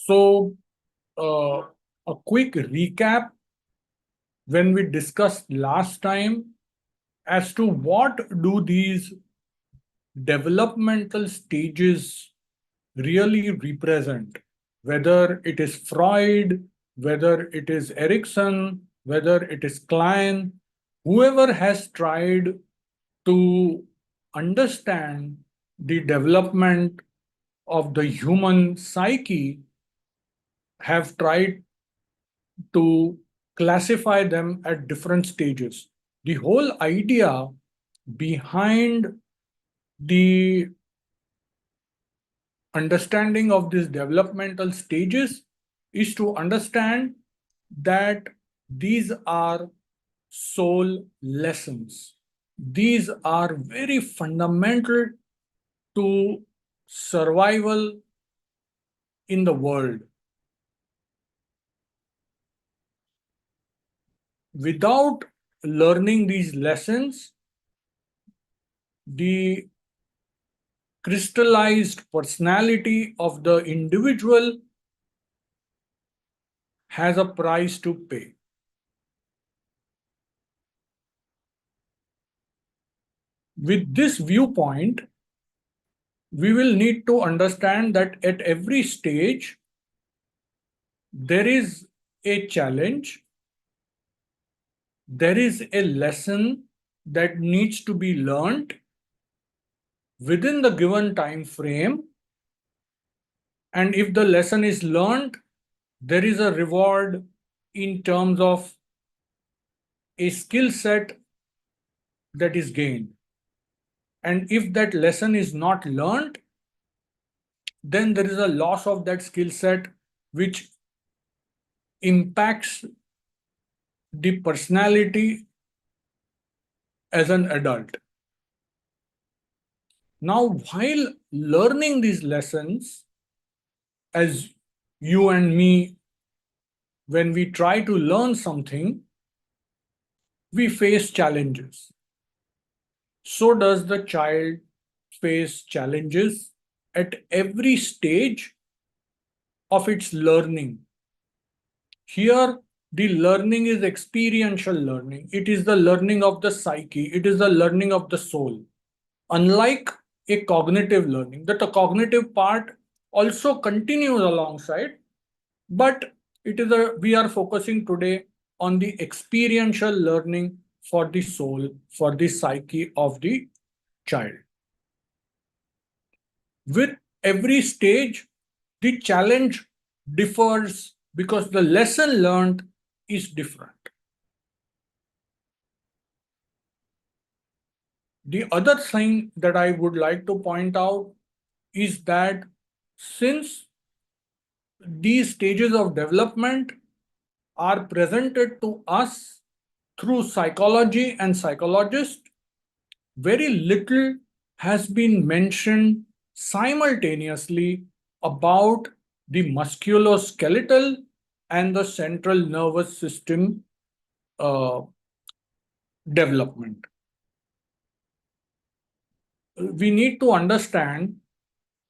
So, a quick recap when we discussed last time as to what do these developmental stages really represent, whether it is Freud, whether it is Erickson, whether it is Klein, whoever has tried to understand the development of the human psyche have tried to classify them at different stages. The whole idea behind the understanding of these developmental stages is to understand that these are soul lessons. These are very fundamental to survival in the world. Without learning these lessons, the crystallized personality of the individual has a price to pay. With this viewpoint, we will need to understand that at every stage, there is a challenge, there is a lesson that needs to be learned within the given time frame. And if the lesson is learned, there is a reward in terms of a skill set that is gained. And if that lesson is not learned, then there is a loss of that skill set, which impacts the personality as an adult. Now, while learning these lessons, as you and me, when we try to learn something, we face challenges. So does the child face challenges at every stage of its learning. Here, the learning is experiential learning. It is the learning of the psyche. It is the learning of the soul. Unlike a cognitive learning, that the cognitive part also continues alongside, but we are focusing today on the experiential learning for the soul, for the psyche of the child. With every stage, the challenge differs because the lesson learned is different. The other thing that I would like to point out is that since these stages of development are presented to us through psychology and psychologists, very little has been mentioned simultaneously about the musculoskeletal and the central nervous system development. We need to understand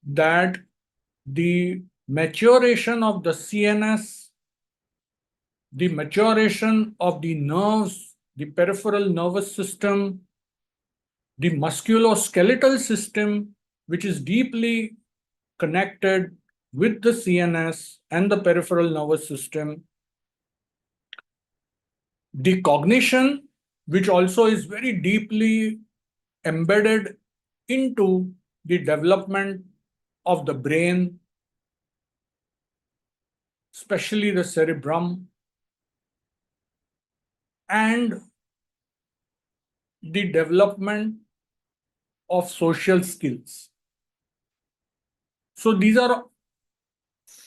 that the maturation of the CNS, the maturation of the nerves, the peripheral nervous system, the musculoskeletal system, which is deeply connected with the CNS and the peripheral nervous system, the cognition, which also is very deeply embedded into the development of the brain, especially the cerebrum, and the development of social skills. So these are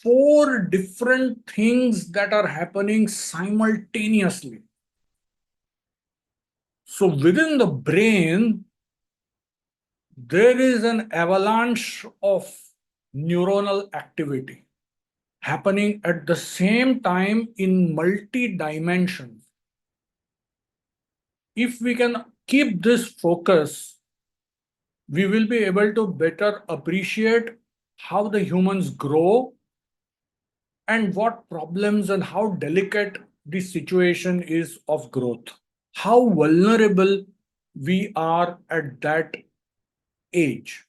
4 different things that are happening simultaneously. So within the brain, there is an avalanche of neuronal activity happening at the same time in multi-dimensions. If we can keep this focus, we will be able to better appreciate how the humans grow, and what problems and how delicate the situation is of growth, how vulnerable we are at that age.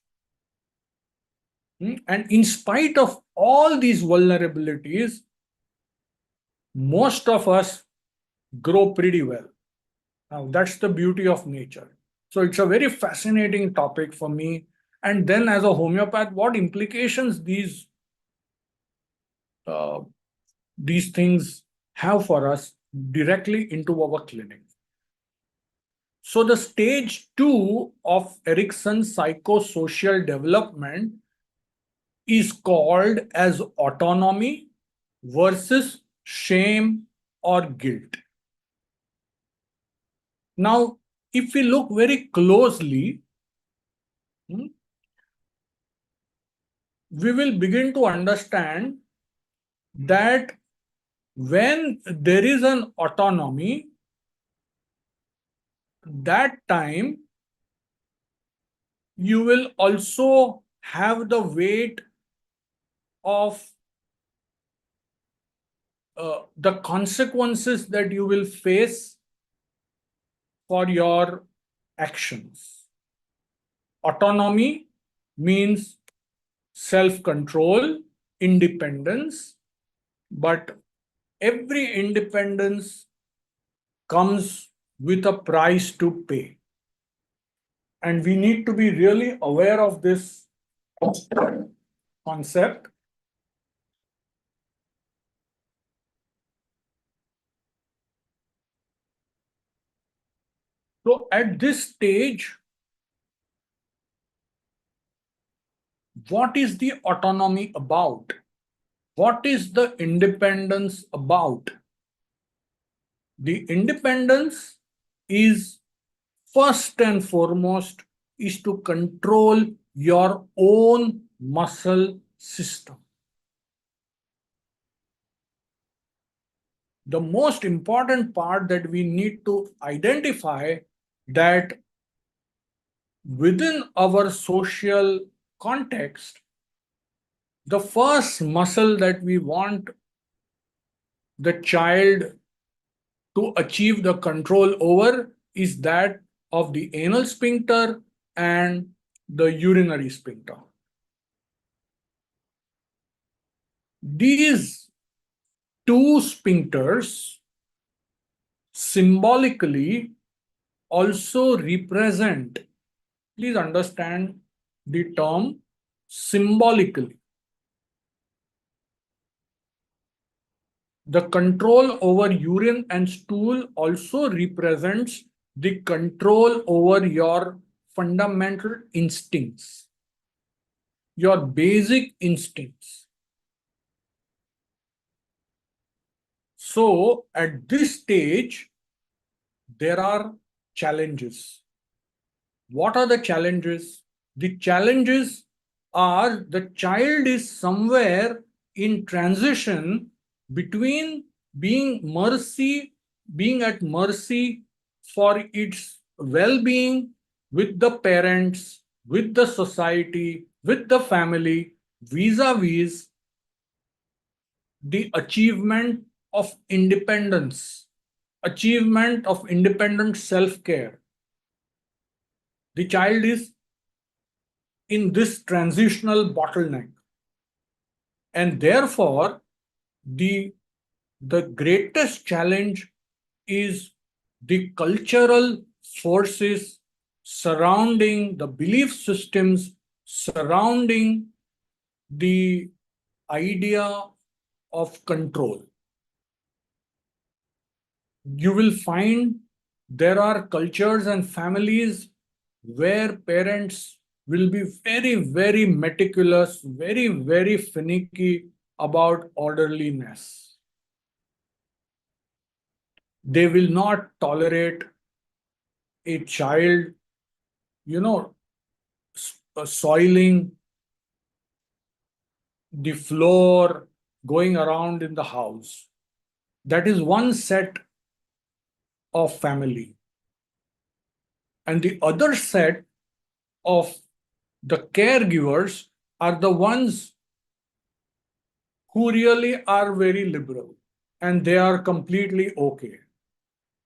And in spite of all these vulnerabilities, most of us grow pretty well. Now, that's the beauty of nature. So, it's a very fascinating topic for me. And then, as a homeopath, what implications uh, these things have for us directly into our clinic. So, the stage two of Erickson's psychosocial development is called as autonomy versus shame or guilt. Now, if we look very closely, we will begin to understand that when there is an autonomy, that time you will also have the weight of the consequences that you will face for your actions. Autonomy means self-control, independence, but every independence comes with a price to pay. And we need to be really aware of this concept. So at this stage, what is the autonomy about? What is the independence about? The independence is first and foremost is to control your own muscle system. The most important part that we need to identify that within our social context, the first muscle that we want the child to achieve the control over is that of the anal sphincter and the urinary sphincter. These two sphincters symbolically also represent, please understand the term symbolically. The control over urine and stool also represents the control over your fundamental instincts, your basic instincts. So, at this stage, there are challenges. What are the challenges? The challenges are the child is somewhere in transition between being at mercy for its well-being with the parents, with the society, with the family, vis-a-vis the achievement of independence, achievement of independent self-care. The child is in this transitional bottleneck. And therefore, the greatest challenge is the cultural forces surrounding the belief systems, surrounding the idea of control. You will find there are cultures and families where parents will be very, very meticulous, very, very finicky about orderliness. They will not tolerate a child, soiling the floor, going around in the house. That is one set of family. And the other set of the caregivers are the ones who really are very liberal and they are completely okay,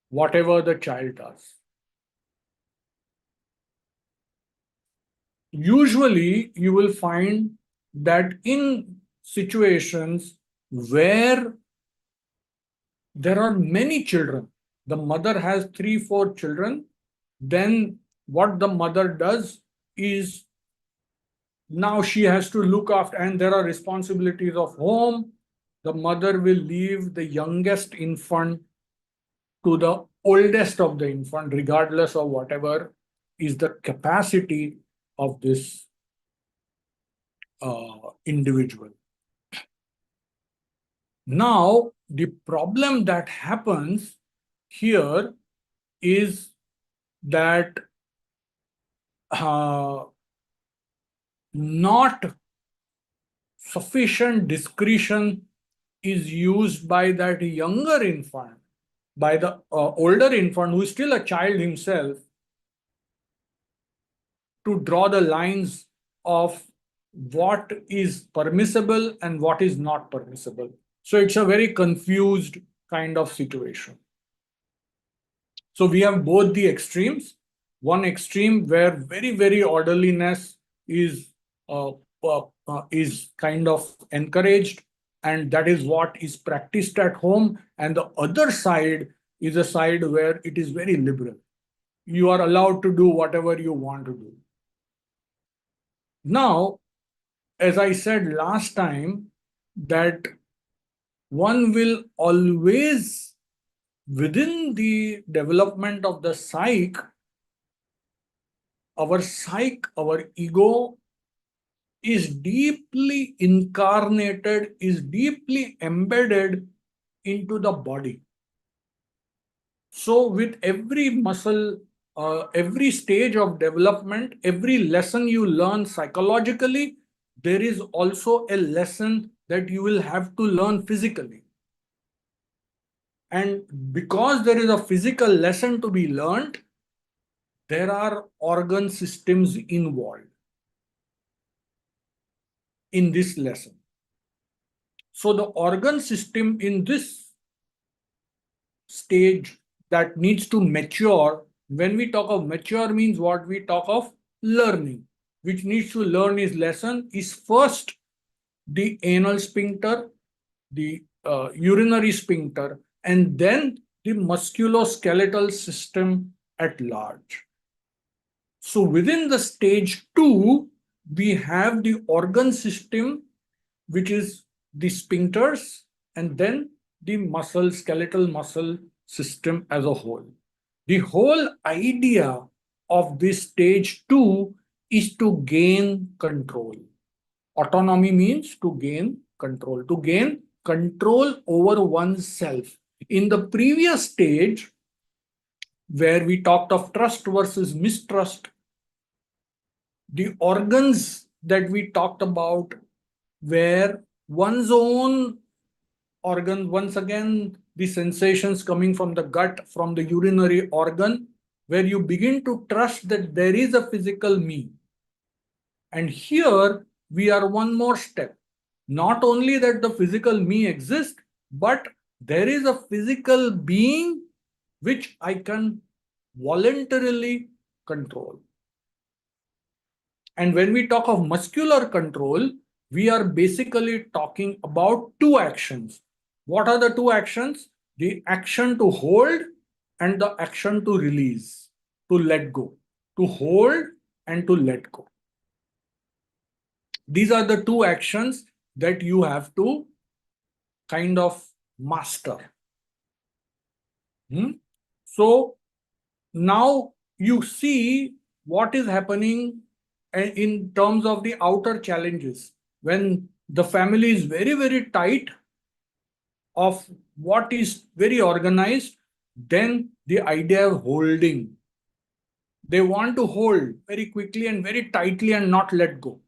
whatever the child does. Usually, you will find that in situations where there are many children, the mother has 3, 4 children, then what the mother does is now she has to look after, and there are responsibilities of home. The mother will leave the youngest infant to the oldest of the infant, regardless of whatever is the capacity of this individual. Now, the problem that happens here is that not sufficient discretion is used by that younger infant, by the older infant who is still a child himself, to draw the lines of what is permissible and what is not permissible. So it's a very confused kind of situation. So we have both the extremes. One extreme where very orderliness is kind of encouraged, and that is what is practiced at home. And the other side is a side where it is very liberal. You are allowed to do whatever you want to do. Now, as I said last time, that one will always, within the development of the our ego is deeply incarnated, is deeply embedded into the body. So with every muscle, every stage of development, every lesson you learn psychologically, there is also a lesson that you will have to learn physically. And because there is a physical lesson to be learned, there are organ systems involved in this lesson. So the organ system in this stage that needs to mature, when we talk of mature means what we talk of learning, which needs to learn his lesson, is first the anal sphincter, the urinary sphincter, and then the musculoskeletal system at large. So within the stage 2, we have the organ system, which is the sphincters, and then the skeletal muscle system as a whole. The whole idea of this stage 2 is to gain control. Autonomy means to gain control over oneself. In the previous stage, where we talked of trust versus mistrust, the organs that we talked about were one's own organ, once again, the sensations coming from the gut, from the urinary organ, where you begin to trust that there is a physical me. And here we are one more step. Not only that the physical me exists, but there is a physical being which I can voluntarily control. And when we talk of muscular control, we are basically talking about two actions. What are the two actions? The action to hold and the action to release, to let go, to hold and to let go. These are the two actions that you have to kind of master. So now you see what is happening in terms of the outer challenges. When the family is very tight of what is very organized, then the idea of holding. They want to hold very quickly and very tightly and not let go.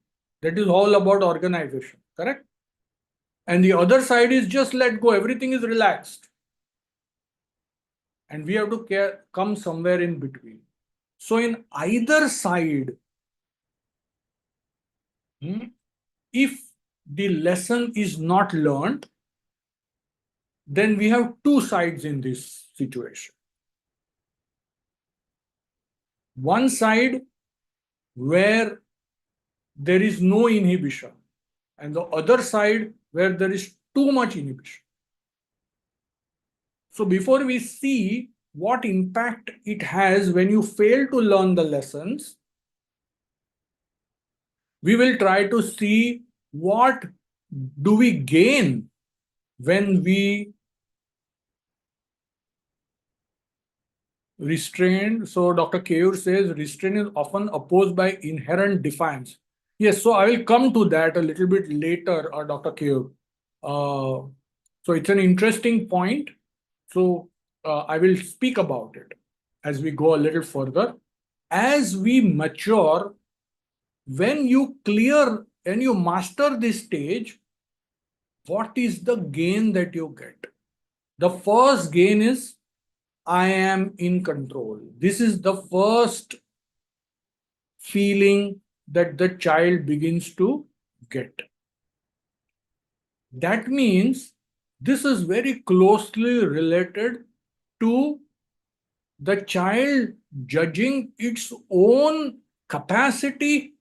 That is all about organization, correct? And the other side is just let go. Everything is relaxed. And we have to come somewhere in between. So in either side, if the lesson is not learned, then we have two sides in this situation. One side where there is no inhibition, and the other side where there is too much inhibition. So before we see what impact it has when you fail to learn the lessons, we will try to see what do we gain when we restrain. So Dr. Keyur says restraint is often opposed by inherent defiance. Yes, so I will come to that a little bit later, Dr. Keyur. So it's an interesting point. So I will speak about it as we go a little further. As we mature, when you clear and you master this stage, what is the gain that you get? The first gain is I am in control. This is the first feeling that the child begins to get. That means this is very closely related to the child judging its own capacity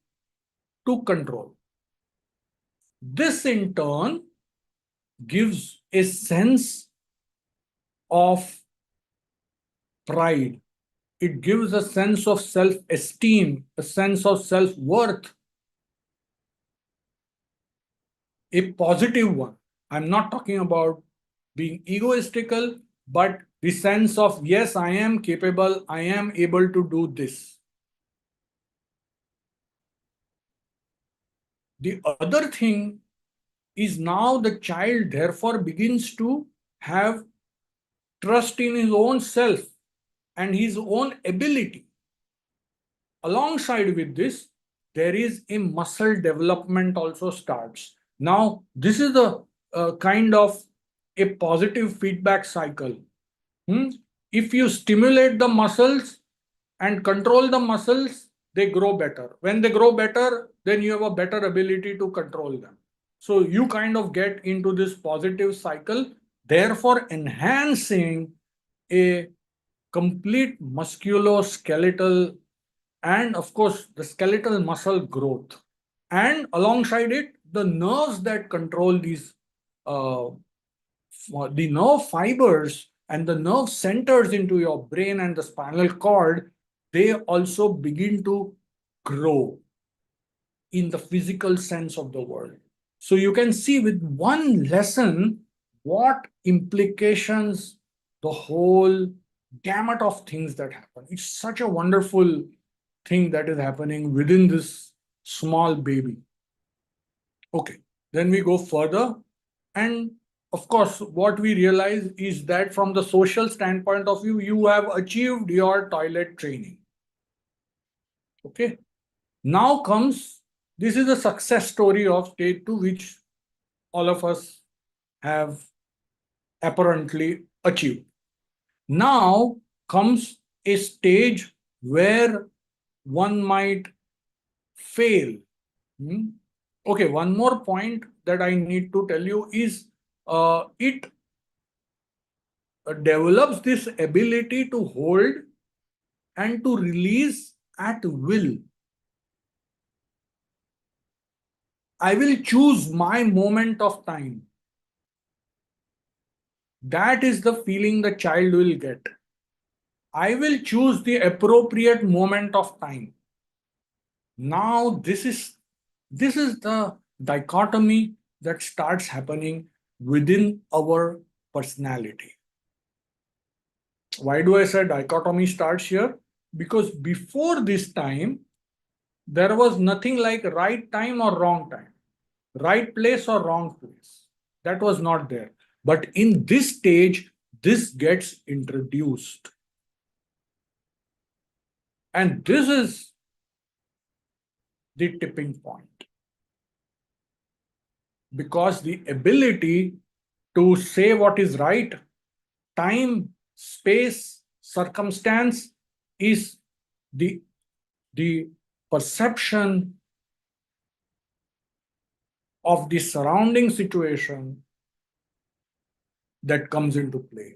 to control. This in turn gives a sense of pride. It gives a sense of self-esteem, a sense of self-worth, a positive one. I'm not talking about being egoistical, but the sense of, yes, I am capable, I am able to do this. The other thing is now the child therefore begins to have trust in his own self and his own ability. Alongside with this, there is a muscle development also starts. Now, this is a kind of a positive feedback cycle. If you stimulate the muscles and control the muscles, they grow better. When they grow better, then you have a better ability to control them. So you kind of get into this positive cycle, therefore enhancing a complete musculoskeletal and of course the skeletal muscle growth. And alongside it, the nerves that control these, the nerve fibers and the nerve centers into your brain and the spinal cord, they also begin to grow in the physical sense of the word. So you can see with one lesson what implications the whole gamut of things that happen. It's such a wonderful thing that is happening within this small baby. Okay, then we go further. And of course, what we realize is that from the social standpoint of view, you have achieved your toilet training. Okay, now comes, this is a success story of stage 2, which all of us have apparently achieved. Now comes a stage where one might fail. Okay, one more point that I need to tell you is it develops this ability to hold and to release at will. I will choose my moment of time. That is the feeling the child will get. I will choose the appropriate moment of time. Now this is the dichotomy that starts happening within our personality. Why do I say dichotomy starts here? Because before this time, there was nothing like right time or wrong time, right place or wrong place. That was not there. But in this stage, this gets introduced. And this is the tipping point. Because the ability to say what is right, time, space, circumstance is the perception of the surrounding situation that comes into play.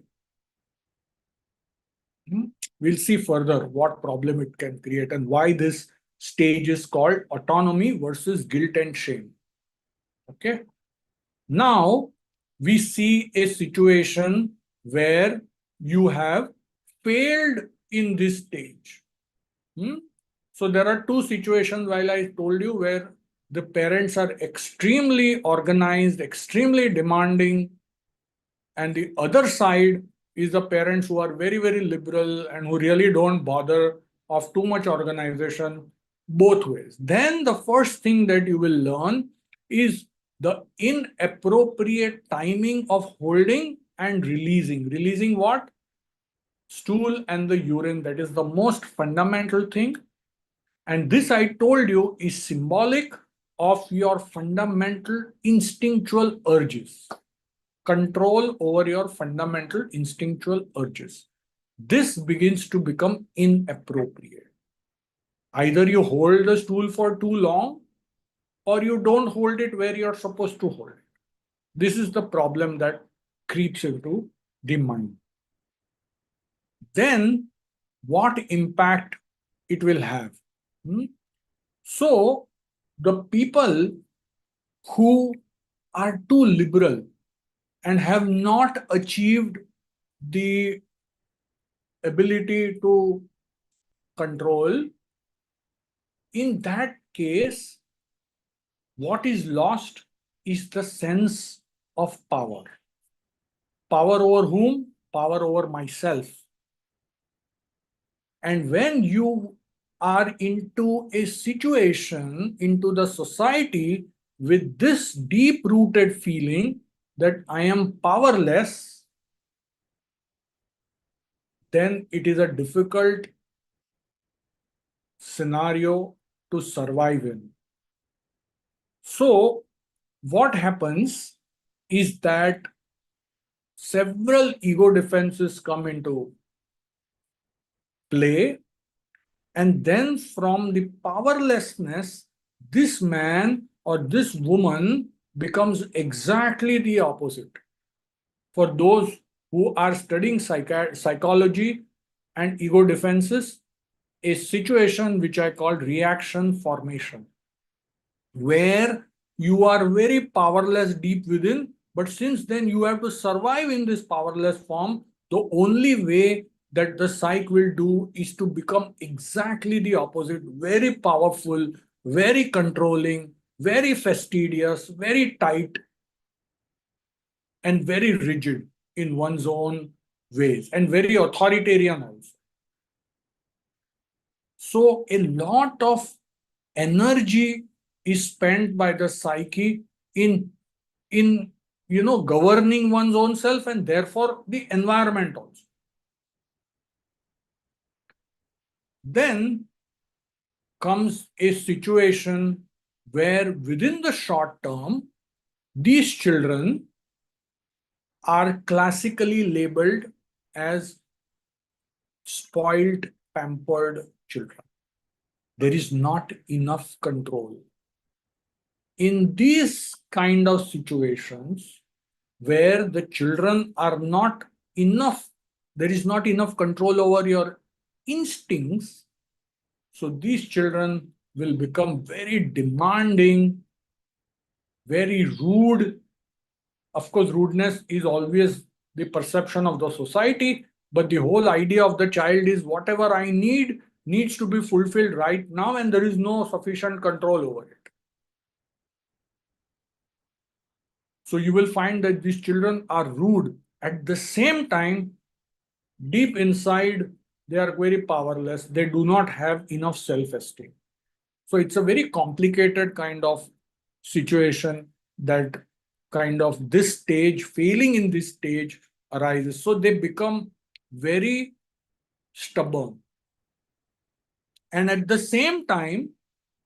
We'll see further what problem it can create and why this stage is called autonomy versus guilt and shame. Okay. Now we see a situation where you have failed in this stage. So there are two situations, while I told you, where the parents are extremely organized, extremely demanding, and the other side is the parents who are very, very liberal and who really don't bother of too much organization, both ways. Then the first thing that you will learn is the inappropriate timing of holding and releasing. Releasing what? Stool and the urine. That is the most fundamental thing. And this, I told you, is symbolic of your fundamental instinctual urges. Control over your fundamental instinctual urges. This begins to become inappropriate. Either you hold the stool for too long or you don't hold it where you're supposed to hold it. This is the problem that creeps into the mind. Then what impact it will have? So the people who are too liberal and have not achieved the ability to control, in that case, what is lost is the sense of power. Power over whom? Power over myself. And when you are into a situation, into the society with this deep-rooted feeling that I am powerless, then it is a difficult scenario to survive in. So what happens is that several ego defenses come into play, and then from the powerlessness, this man or this woman becomes exactly the opposite. For those who are studying psychology and ego defenses, a situation which I call reaction formation, where you are very powerless deep within, but since then you have to survive in this powerless form. The only way that the psyche will do is to become exactly the opposite, very powerful, very controlling, very fastidious, very tight, and very rigid in one's own ways, and very authoritarian also. So a lot of energy is spent by the psyche in governing one's own self, and therefore the environment also. Then comes a situation where within the short term, these children are classically labeled as spoiled, pampered children. There is not enough control. In these kind of situations where the children are not enough, there is not enough control over your instincts, so these children will become very demanding, very rude. Of course, rudeness is always the perception of the society, but the whole idea of the child is whatever I need needs to be fulfilled right now, and there is no sufficient control over it. So you will find that these children are rude. At the same time, deep inside, they are very powerless. They do not have enough self-esteem. So it's a very complicated kind of situation that kind of this stage, failing in this stage arises. So they become very stubborn. And at the same time,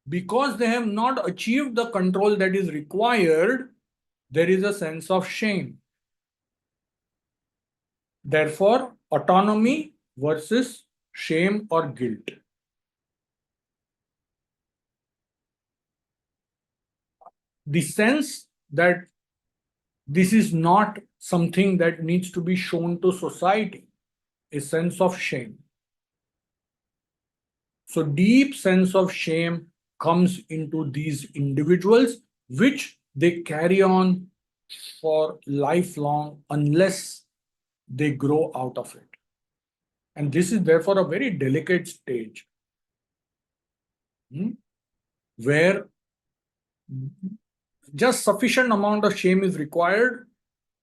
because they have not achieved the control that is required, there is a sense of shame. Therefore, autonomy versus shame or guilt. the sense that this is not something that needs to be shown to society, a sense of shame. So deep sense of shame comes into these individuals, which they carry on for lifelong unless they grow out of it. And this is therefore a very delicate stage, where just sufficient amount of shame is required,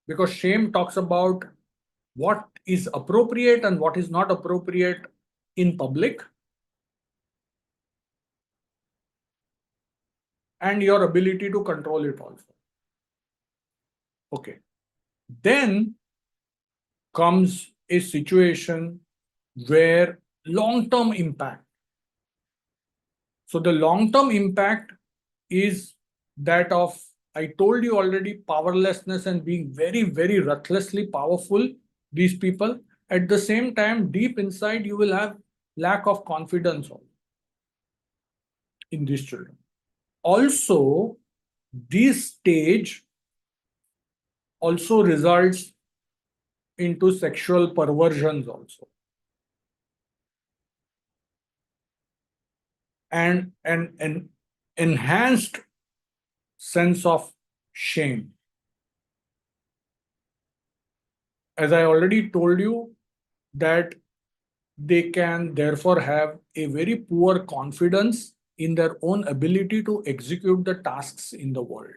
because shame talks about what is appropriate and what is not appropriate in public, and your ability to control it also. Okay. Then comes a situation where long-term impact. So the long-term impact is that of, I told you already, powerlessness and being very, very ruthlessly powerful, these people. At the same time, deep inside, you will have lack of confidence in these children. Also, this stage also results into sexual perversions also. And an enhanced sense of shame. As I already told you, that they can therefore have a very poor confidence in their own ability to execute the tasks in the world.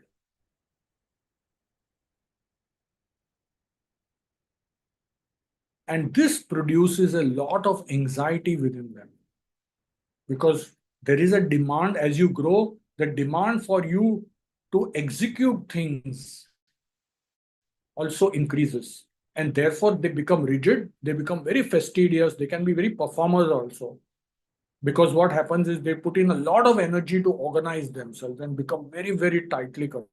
And this produces a lot of anxiety within them, because there is a demand as you grow, the demand for you to execute things also increases. And therefore, they become rigid, they become very fastidious, they can be very performers also. Because what happens is they put in a lot of energy to organize themselves and become very, very tightly controlled.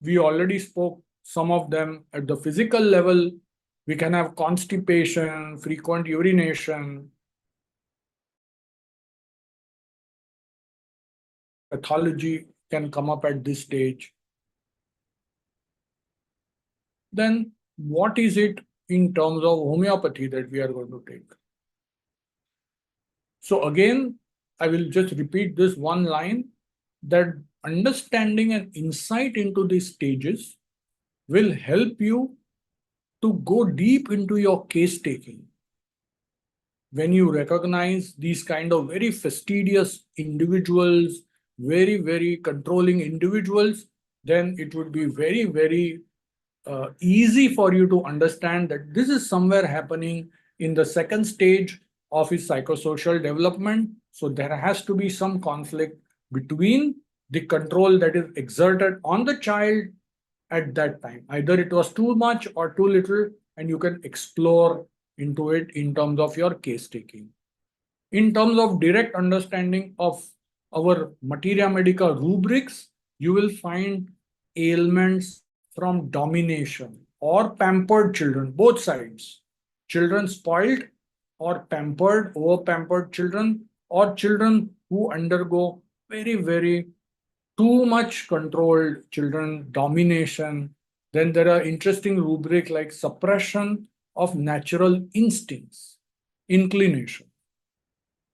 We already spoke some of them at the physical level. We can have constipation, frequent urination, pathology can come up at this stage. Then what is it in terms of homeopathy that we are going to take? So again, I will just repeat this one line, that understanding and insight into these stages will help you to go deep into your case taking. When you recognize these kind of very fastidious individuals, very, very controlling individuals, then it would be very, very easy for you to understand that this is somewhere happening in the second stage of his psychosocial development. So there has to be some conflict between the control that is exerted on the child at that time. Either it was too much or too little, and you can explore into it in terms of your case taking. In terms of direct understanding of our materia medica rubrics, you will find ailments from domination or pampered children, both sides. Children spoiled or pampered, over pampered children, or children who undergo very, very too much controlled children, domination. Then there are interesting rubric like suppression of natural instincts, inclination.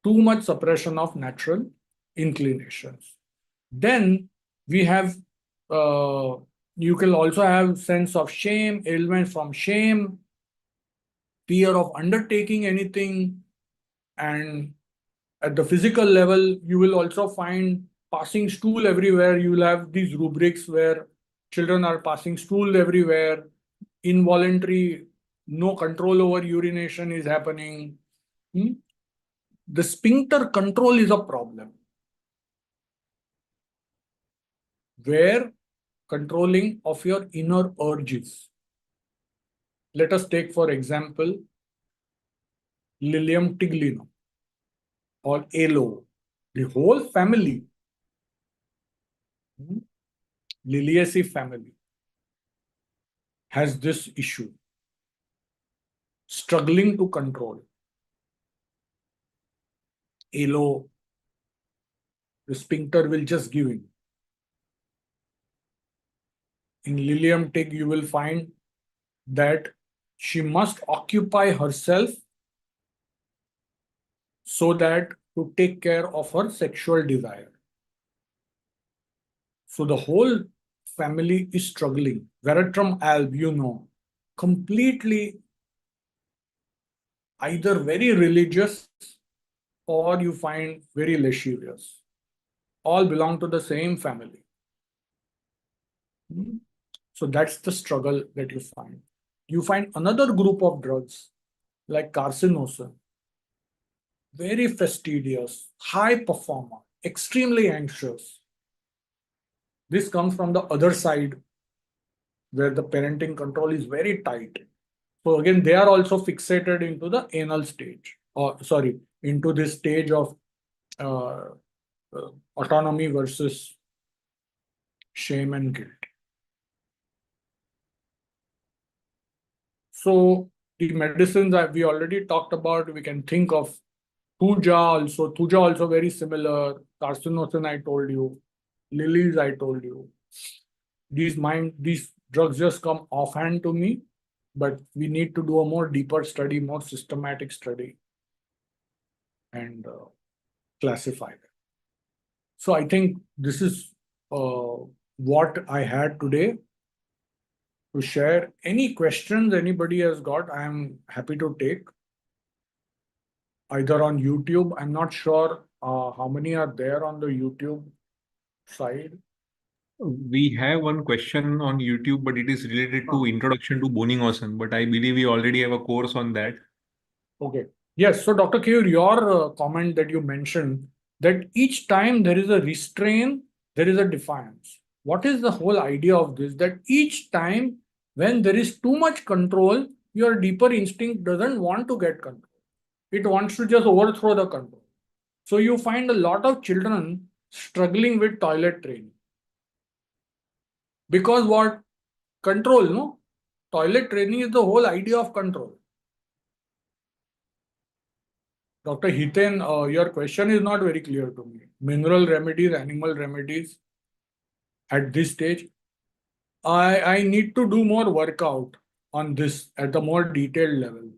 Too much suppression of natural inclinations. Then we have, you can also have sense of shame, ailment from shame, fear of undertaking anything. And at the physical level, you will also find passing stool everywhere. You will have these rubrics where children are passing stool everywhere, involuntary, no control over urination is happening. The sphincter control is a problem, where controlling of your inner urges. Let us take, for example, Lilium tiglinum or aloe. The whole family, Liliaceae family, has this issue. struggling to control. Elo, the sphincter will just give in. In Lilium Tick, you will find that she must occupy herself so that to take care of her sexual desire. So the whole family is struggling. Veratrum alb, completely either very religious or you find very lascivious. All belong to the same family. So that's the struggle that you find. You find another group of drugs like carcinosin, very fastidious, high performer, extremely anxious. This comes from the other side where the parenting control is very tight. So again, they are also fixated into the anal stage, or sorry, into this stage of uh, autonomy versus shame and guilt. So the medicines that we already talked about, we can think of Thuja also. Thuja also very similar. Carcinosin I told you. Lilies I told you. These drugs just come offhand to me, but we need to do a more deeper study, more systematic study, and classify them. So I think this is what I had today to share. Any questions anybody has got, I am happy to take. Either on YouTube, I'm not sure how many are there on the YouTube side. We have one question on YouTube, but it is related to introduction to Boninghosen. But I believe we already have a course on that. Okay. Yes. So, Dr. Kaur, your comment that you mentioned that each time there is a restraint, there is a defiance. What is the whole idea of this? That each time when there is too much control, your deeper instinct doesn't want to get control. It wants to just overthrow the control. So you find a lot of children struggling with toilet training. Because what? Control, no? Toilet training is the whole idea of control. Dr. Hiten, your question is not very clear to me. Mineral remedies, animal remedies at this stage. I need to do more workout on this at a more detailed level.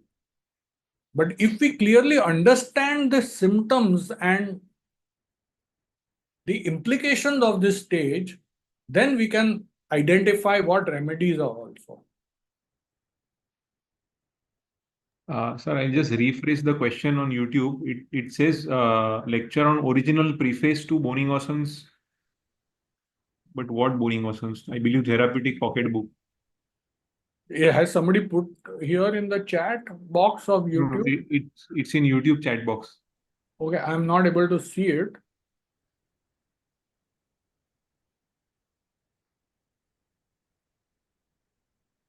But if we clearly understand the symptoms and the implications of this stage, then we can identify what remedies are also. Sir, I'll just rephrase the question on YouTube. It says lecture on original preface to Boninghosen's. But what Boninghosen's? I believe therapeutic pocketbook. Has somebody put here in the chat box of YouTube? No, it's in YouTube chat box. Okay, I'm not able to see it.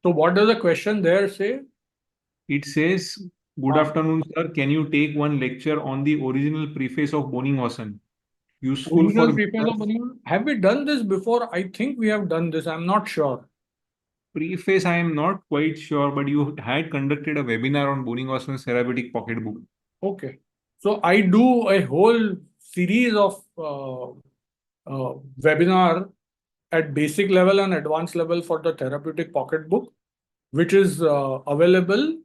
So what does the question there say? It says, good afternoon, sir. Can you take one lecture on the original preface of Boninghosen? Useful Original for preface of Boninghosen. Have we done this before? I think we have done this. I'm not sure. preface. I am not quite sure, but you had conducted a webinar on Boninghosen's therapeutic pocketbook. Okay. So I do a whole series of webinar at basic level and advanced level for the therapeutic pocketbook, which is available.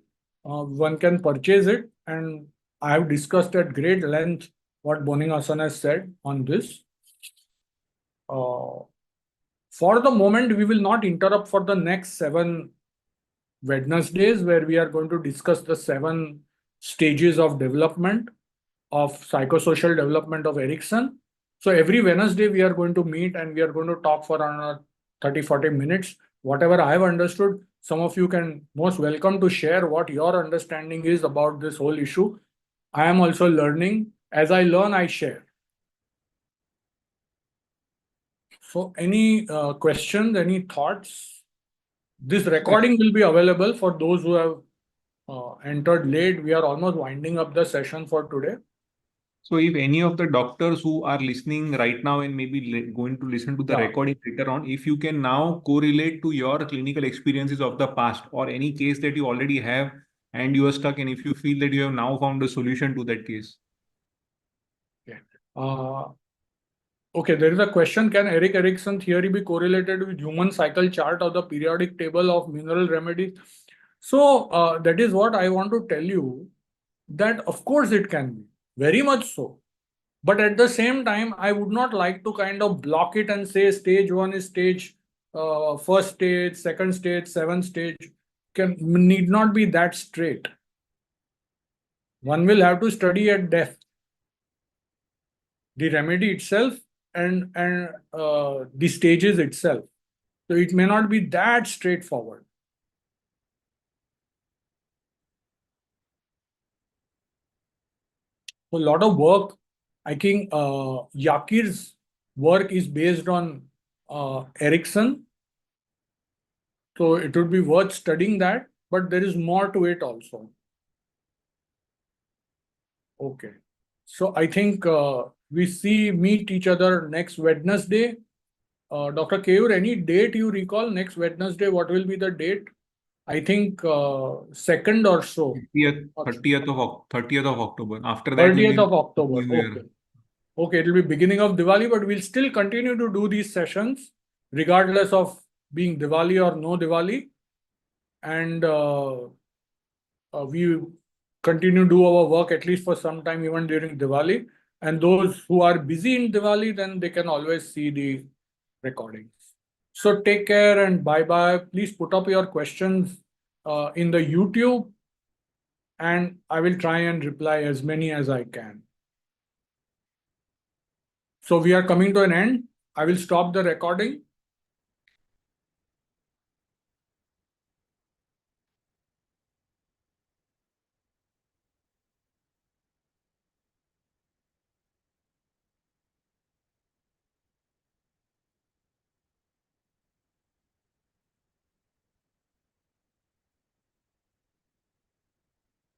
One can purchase it, and I have discussed at great length what Boninghosen has said on this. For the moment, we will not interrupt for the next 7 Wednesdays, where we are going to discuss the 7 stages of development of psychosocial development of Erickson. So every Wednesday we are going to meet and we are going to talk for around 30-40 minutes. Whatever I have understood, some of you can most welcome to share what your understanding is about this whole issue. I am also learning. As I learn, I share. So any questions, any thoughts? This recording will be available for those who have entered late. We are almost winding up the session for today. So if any of the doctors who are listening right now and maybe going to listen to the recording later on, if you can now correlate to your clinical experiences of the past or any case that you already have and you are stuck, and if you feel that you have now found a solution to that case. Okay, there is a question. Can Erikson theory be correlated with human cycle chart or the periodic table of mineral remedies? So that is what I want to tell you, that of course it can be, very much so. But at the same time, I would not like to kind of block it and say stage 1 is stage, first stage, second stage, seventh stage. Need not be that straight. One will have to study at depth the remedy itself and the stages itself. So it may not be that straightforward. So a lot of work, I think Yakir's work is based on Erickson. So it would be worth studying that, but there is more to it also. Okay. So I think we meet each other next Wednesday. Dr. Keyur, any date you recall next Wednesday? What will be the date? I think 2nd or so. 30th of October. After that, 30th of October. New Year. Okay. Okay, it will be beginning of Diwali, but we'll still continue to do these sessions regardless of being Diwali or no Diwali. And we continue to do our work at least for some time, even during Diwali. And those who are busy in Diwali, then they can always see the recordings. So take care and bye-bye. Please put up your questions in the YouTube, and I will try and reply as many as I can. So we are coming to an end. I will stop the recording.